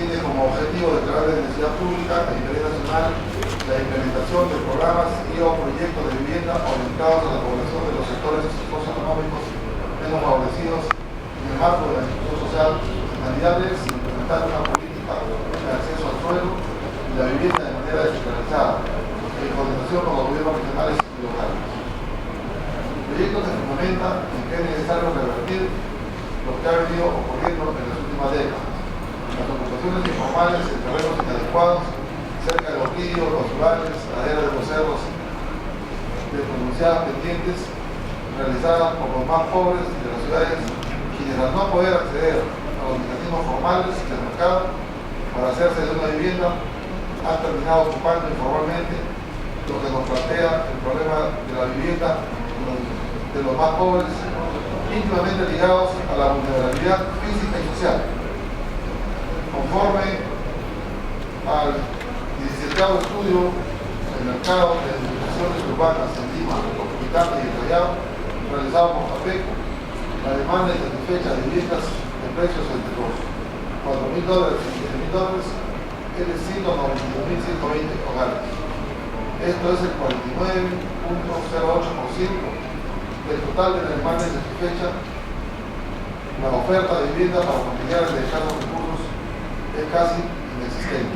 tiene como objetivo declarar de necesidad pública a interés nacional la implementación de programas y o proyectos de vivienda orientados a la población de los sectores socioeconómicos menos favorecidos en el marco de la inclusión social, finalidades, implementar una política de acceso al suelo y la vivienda de manera descentralizada, en coordinación con los gobiernos regionales y locales. El proyecto se fundamenta en que es necesario revertir lo que ha venido ocurriendo en las últimas décadas. Las ocupaciones informales en terrenos inadecuados, cerca de los ríos, los basurales, laderas de los cerros, de pronunciadas pendientes, realizadas por los más pobres de las ciudades, quienes al no poder acceder a los mecanismos formales del mercado para hacerse de una vivienda, han terminado ocupando informalmente, lo que nos plantea el problema de la vivienda de los más pobres, íntimamente ligados a la vulnerabilidad física y social. Conforme al 17º estudio del mercado de edificaciones urbanas en Lima, Metropolitana y el Callao, realizado por FAPEC, la demanda insatisfecha de viviendas de precios entre los $4.000 y $10.000 es de 192.120 hogares. Esto es el 49.08% del total de la demanda insatisfecha. La oferta de vivienda para familiares de escasos recursos es casi inexistente.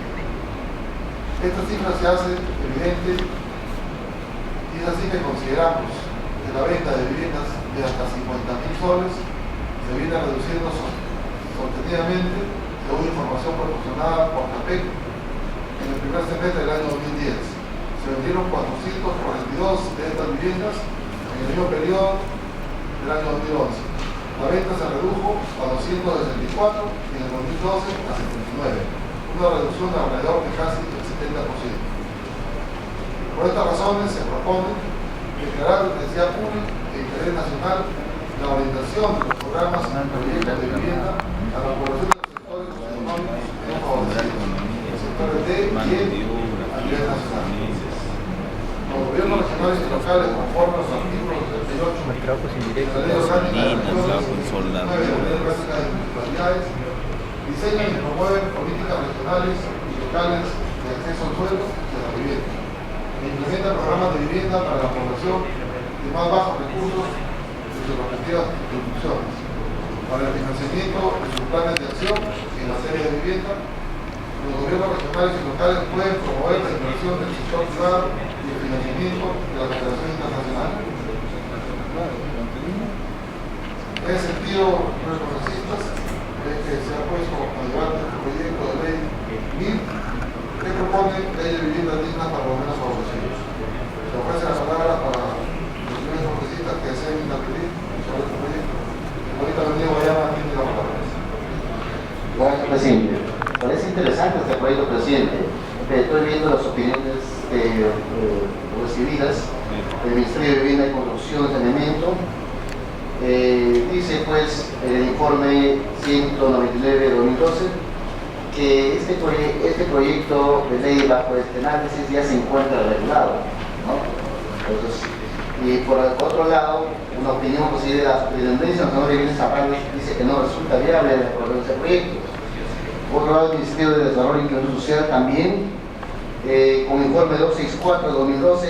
Esta cifra se hace evidente y es así que consideramos que la venta de viviendas de hasta 50.000 soles se viene reduciendo sostenidamente, según información proporcionada por CAPEC en el primer semestre del año 2010. Se vendieron 442 de estas viviendas en el mismo periodo del año 2011. La venta se redujo a 264 y en el 2012 a 79, una reducción de alrededor de casi el 70%. Por estas razones se propone declarar de necesidad pública e interés nacional la orientación de los programas y proyectos de vivienda a la población de los sectores socioeconómicos menos favorecidos, el sector D y E a nivel nacional. Los gobiernos regionales y locales, conforme a los artículos 78 de la Ley Orgánica de Regiones, 9 de la Ley Básica de Municipalidades, diseñan y promueven políticas regionales y locales de acceso al suelo y a la vivienda. Implementa programas de vivienda para la población de más bajos recursos de sus respectivas instituciones. Para el financiamiento de sus planes de acción en materia de vivienda, los gobiernos regionales y locales pueden promover la inversión del sector privado y el financiamiento de la cooperación internacional. En ese sentido, los congresistas es que se ha puesto a llevar este proyecto de ley 1000 que propone ley de vivienda digna para los menos favorecidos. Se ofrece la palabra para los señores congresistas que deseen intervenir sobre este proyecto. Ahorita Benito Guayama tiene la palabra. Gracias, presidente. Parece interesante este proyecto, presidente. Estoy viendo las opiniones recibidas del Ministerio de Vivienda y Construcción y Saneamiento. Dice pues el informe 199 de 2012 que este proyecto de ley bajo este análisis ya se encuentra regulado, ¿no? Entonces, y por otro lado, una opinión posible de la Superintendencia Nacional de Bienes Zapatos dice que no resulta viable la aprobación de este proyecto. Por otro lado, el Ministerio de Desarrollo e Inclusión Social también, con informe 264 de 2012,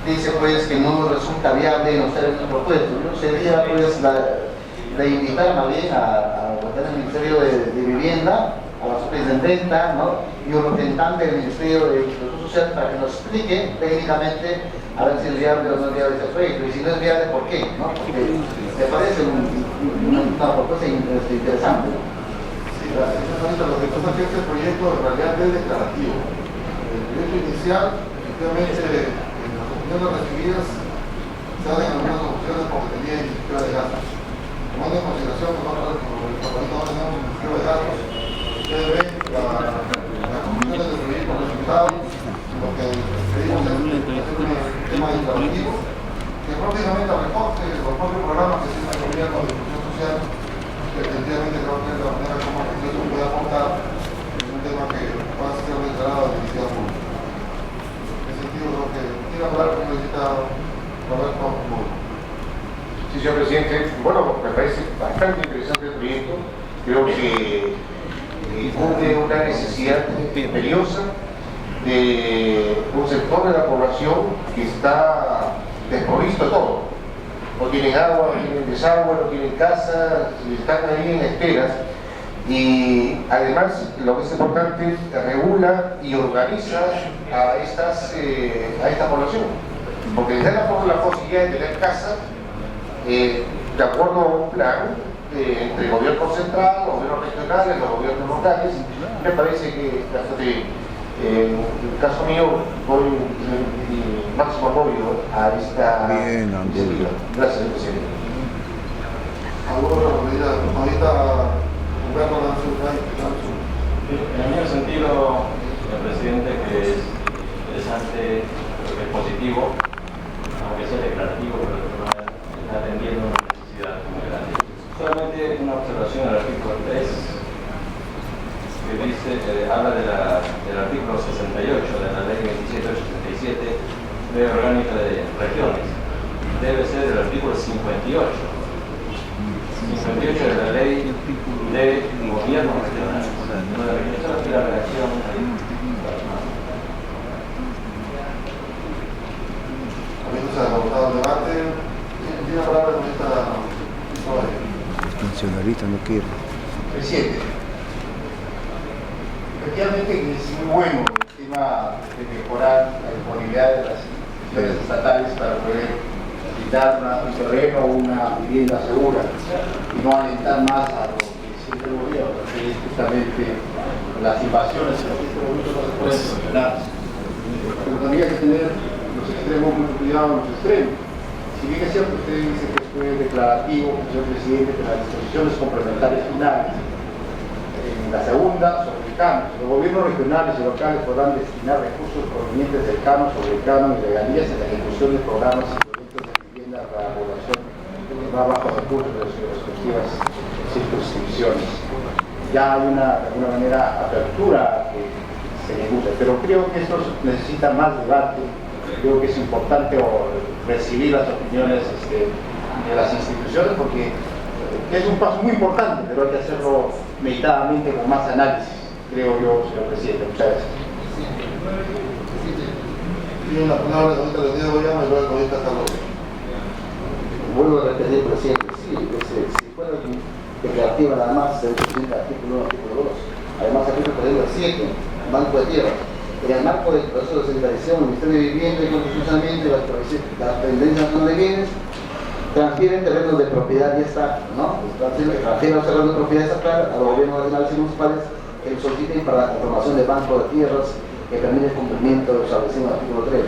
dice pues que no resulta viable en los términos propuestos. ¿No? Sería pues de invitar más bien a el Ministerio de Vivienda, a la Superintendenta, ¿no? Y un representante del Ministerio de Inclusión Social para que nos explique técnicamente a ver si es viable o no es viable este proyecto, y si no es viable, ¿por qué? ¿No? Porque me parece una propuesta interesante. Sí, gracias. Lo que pasa es que este proyecto en realidad es declarativo. El proyecto inicial, efectivamente, en las opiniones recibidas se hacen algunas opciones porque tenía iniciativa de gastos. Tomando en consideración que nosotros no tenemos iniciativa de gastos, ustedes ven las conclusiones del proyecto resultado, lo que pedimos es un tema declarativo que prácticamente recoge los propios programas que tiene el gobierno de inclusión social, que efectivamente creo que es la manera como el Congreso puede aportar en un tema que va a ser declarado de necesidad pública. En ese sentido, creo que tiene que hablar con el necesitado Roberto Muro. Sí, señor presidente. Bueno, me parece bastante interesante el proyecto. Creo que cubre una necesidad imperiosa de un sector de la población que está desprovisto de todo. No tienen agua, no tienen desagüe, no tienen casa, están ahí en esperas. Y además, lo que es importante, regula y organiza a esta población. Porque les da la posibilidad de tener casa de acuerdo a un plan entre el gobierno central, los gobiernos regionales, los gobiernos locales. Me parece que en el caso mío doy mi máximo apoyo a esta iniciativa. Gracias, presidente. En el mismo sentido, señor presidente, que es interesante, creo que es positivo, aunque sea declarativo, pero está atendiendo una necesidad muy grande. Solamente una observación al artículo 3, que dice, habla del artículo 68 de la ley 27867, ley orgánica de regiones. Debe ser el artículo 58 de la ley de gobierno regional. Esa es la redacción. Habiéndose agotado el debate, tiene la palabra con esta historia. El funcionalista no quiere. Presidente, efectivamente es muy bueno el tema de mejorar la disponibilidad de las instituciones estatales para poder brindar un terreno o una vivienda segura y no alentar más a lo que siente el gobierno, que es justamente las invasiones en los gobiernos no se pueden solucionar. Pero también hay que tener los extremos, mucho cuidado en los extremos. Si bien es cierto, usted dice que fue declarativo, señor presidente, que las disposiciones complementarias finales, en la segunda, sobre el canon, los gobiernos regionales y locales podrán destinar recursos provenientes del canon sobre el canon y regalías en la ejecución de programas y proyectos de vivienda para la población más bajos recursos de sus respectivas circunscripciones. Ya hay de alguna manera, apertura que se ejecute, pero creo que esto necesita más debate. Creo que es importante recibir las opiniones de las instituciones porque es un paso muy importante, pero hay que hacerlo meditadamente con más análisis, creo yo, señor presidente. Muchas gracias. Tiene la palabra ahorita de Diego Llama y luego ahorita Carlos. Vuelvo a repetir, presidente, sí, si fuera declarativa nada más, se presenta artículo 1, artículo 2. Además, artículo 7, Banco de Tierra. En el marco del proceso de centralización, el Ministerio de Vivienda y Constitucionamiento y las Dependencias Nacionales de Bienes transfieren terrenos de propiedad, ya está, ¿no? Transfieren los terrenos de propiedad estatal a los gobiernos nacionales y municipales que soliciten para la conformación de banco de tierras que permite el cumplimiento de lo establecido en el artículo 3.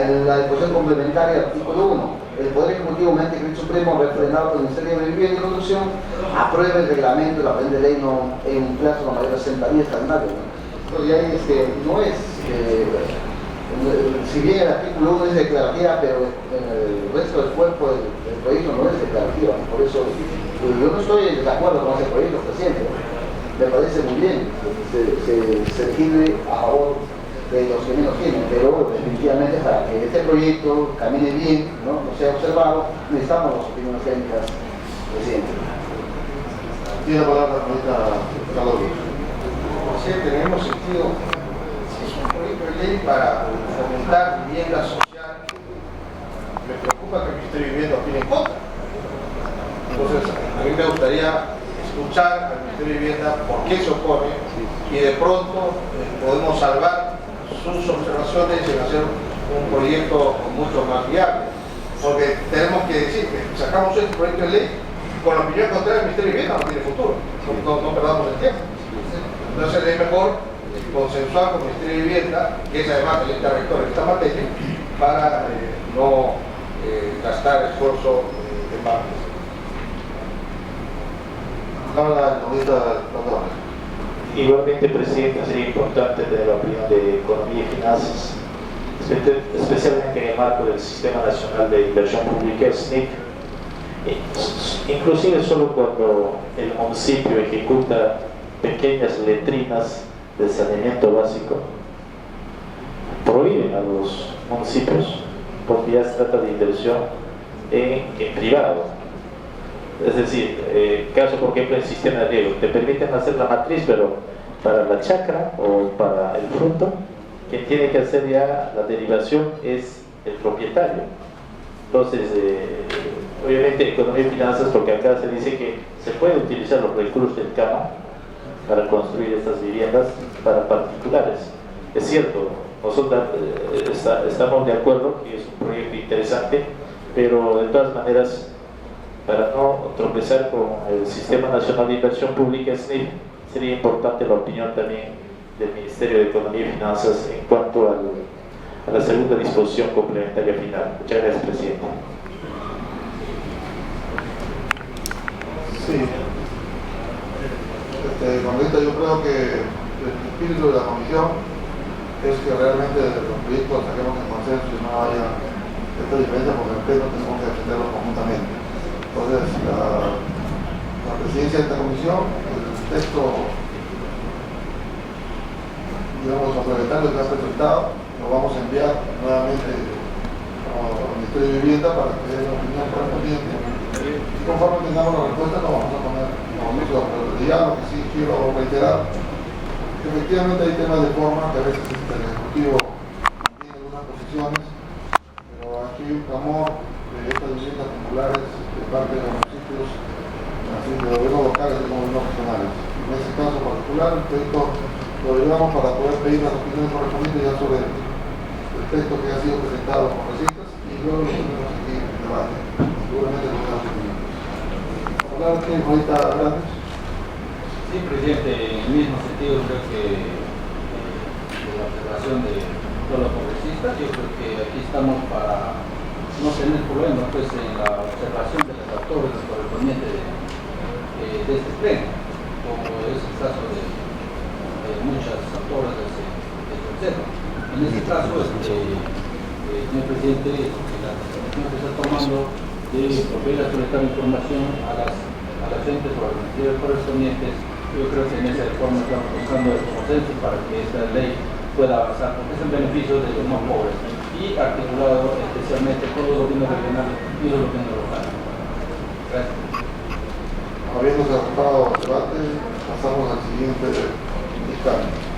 En la disposición complementaria, artículo 1, el Poder Ejecutivo, mediante decreto supremo, refrendado por el Ministerio de Vivienda y Construcción, aprueba el reglamento de la presente ley en un plazo no mayor a 60 días calendario. Entonces ya no es, si bien el artículo 1 es declarativa, pero el resto del cuerpo del proyecto no es declarativa. Por eso yo no estoy de acuerdo con ese proyecto, presidente. Me parece muy bien que se gire a favor de los que menos tienen, pero definitivamente para que este proyecto camine bien, no sea observado, necesitamos las opiniones técnicas, presidente. Tiene la palabra ahorita Carlos. Presidente, en el mismo sentido, si es un proyecto de ley para fomentar vivienda social, me preocupa que el Ministerio de Vivienda opine en contra. Entonces, a mí me gustaría escuchar al Ministerio de Vivienda por qué se opone y de pronto podemos salvar sus observaciones y hacer un proyecto mucho más viable. Porque tenemos que decir que sacamos este proyecto de ley con la opinión contraria del Ministerio de Vivienda, no tiene futuro, no perdamos el tiempo. Entonces es mejor consensuar con el Ministerio de Vivienda, que es además el ente rector de esta materia, para no gastar esfuerzo en vano. Ahora ahorita Carlos. Igualmente, presidente, sería importante tener la opinión de Economía y Finanzas, especialmente en el marco del Sistema Nacional de Inversión Pública, SNIC. Inclusive solo cuando el municipio ejecuta pequeñas letrinas de saneamiento básico, prohíben a los municipios porque ya se trata de inversión en privado. Es decir, caso por ejemplo en sistema de riego, te permiten hacer la matriz, pero para la chacra o para el fruto, quien tiene que hacer ya la derivación es el propietario. Entonces, obviamente economía y finanzas, porque acá se dice que se puede utilizar los recursos del CAMA para construir estas viviendas para particulares. Es cierto, nosotros estamos de acuerdo que es un proyecto interesante, pero de todas maneras, para no tropezar con el Sistema Nacional de Inversión Pública, SNIP, sería importante la opinión también del Ministerio de Economía y Finanzas en cuanto a la segunda disposición complementaria final. Muchas gracias, presidente. Sí. Margarita, yo creo que el espíritu de la comisión es que realmente los proyectos saquemos en consenso y no haya esta diferencia, porque en pleno tenemos que defenderlos conjuntamente. Entonces, la presidencia de esta comisión, el texto, digamos, complementario que ha presentado, lo vamos a enviar nuevamente al Ministerio de Vivienda para que dé la opinión correspondiente. Y conforme tengamos la respuesta, nos vamos a poner compromiso. Pero ya lo que sí quiero reiterar, que efectivamente hay temas de forma que a veces el Ejecutivo tiene algunas posiciones, pero aquí hay un clamor de estas viviendas populares de parte de los municipios, así de gobiernos locales y gobiernos regionales. En ese caso particular, el proyecto lo llevamos para poder pedir las opiniones correspondientes ya sobre el texto que ha sido presentado con recetas y luego lo tenemos aquí en debate. Seguramente lo tenemos aquí. Hablar de ahorita grandes. Sí, presidente, en el mismo sentido creo que la observación de todos los congresistas, yo creo que aquí estamos para no tener problemas pues en la observación de los actores correspondientes de este pleno, como es el caso de muchas autoras del Consejo. En este caso, señor presidente, la decisión que está tomando de volver a solicitar información a las entes o a las entidades correspondientes, yo creo que en esa forma estamos buscando el consenso para que esta ley pueda avanzar, porque es en beneficio de los más pobres y articulado especialmente con los gobiernos regionales y los gobiernos locales. Gracias. Habiendo cerrado el debate, pasamos al siguiente dictamen.